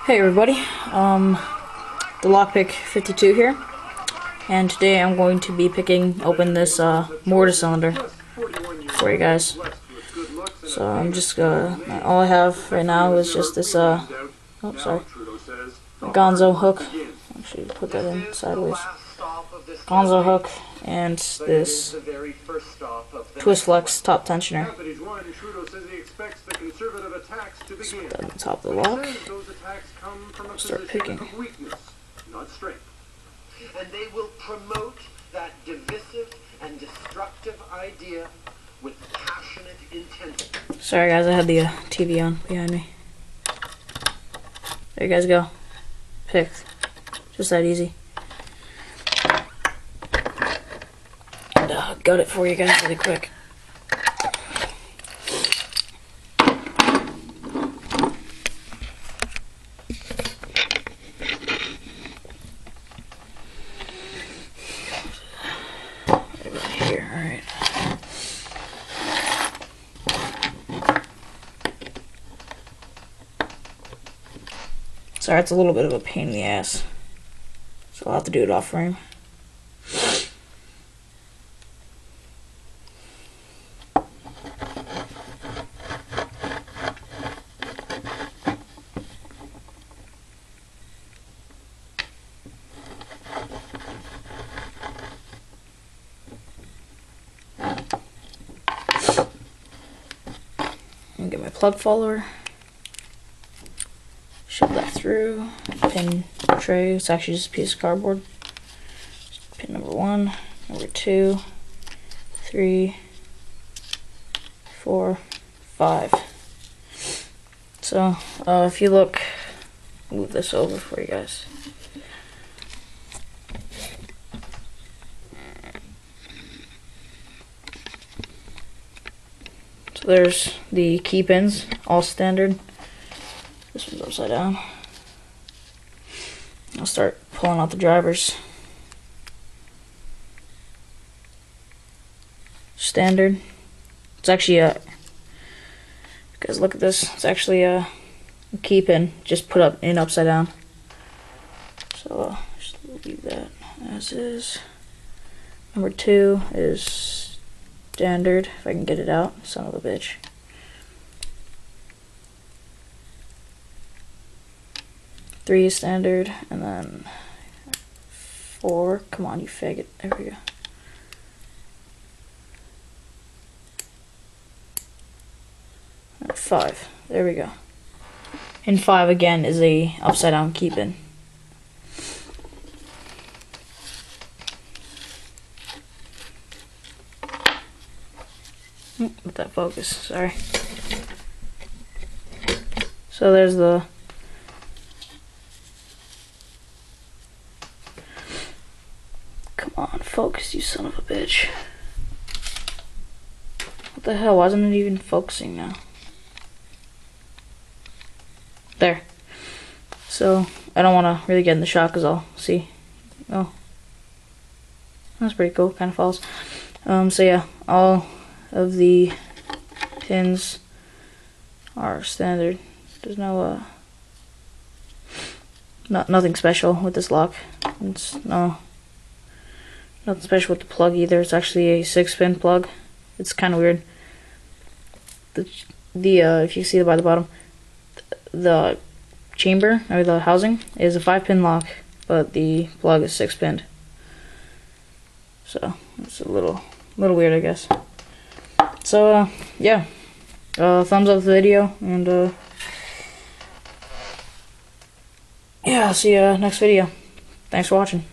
Hey everybody, the lockpick 52 here, and today I'm going to be picking open this mortar cylinder for you guys. So I'm just all I have right now is just this gonzo hook. Actually, put that in sideways. Gonzo hook and this twist flex top tensioner. Just put that on top of the lock. Start picking. And they will promote that divisive and destructive idea with passionate intent. Sorry guys, I had the TV on behind me. There you guys go. Picked. Just that easy. And got it for you guys really quick. Here, alright. Sorry, it's a little bit of a pain in the ass. So I'll have to do it off frame. And get my plug follower. Shove that through. Pin tray. It's actually just a piece of cardboard. Pin number 1, number 2, 3, 4, 5. So if you look, move this over for you guys. So there's the key pins, all standard. This one's upside down. I'll start pulling out the drivers. Standard. It's actually guys, look at this. It's actually a key pin, just put up in upside down. So just leave that as is. Number 2 is standard. If I can get it out, son of a bitch. Three is standard, and then 4. Come on, you faggot. There we go. And 5. There we go. And 5 again is a upside down key pin. With that focus, sorry. So there's the come on, focus, you son of a bitch. What the hell? Why isn't it even focusing now? There. So I don't want to really get in the shot because I'll see. Oh, that's pretty cool. Kind of falls. So yeah, all of the pins are standard. There's no nothing special with this lock. It's nothing special with the plug either. It's actually a 6-pin plug. It's kind of weird. If you see it by the bottom, the chamber or the housing is a 5-pin lock, but the plug is 6-pinned. So it's a little weird, I guess. So yeah, thumbs up the video, and yeah, I'll see you next video. Thanks for watching.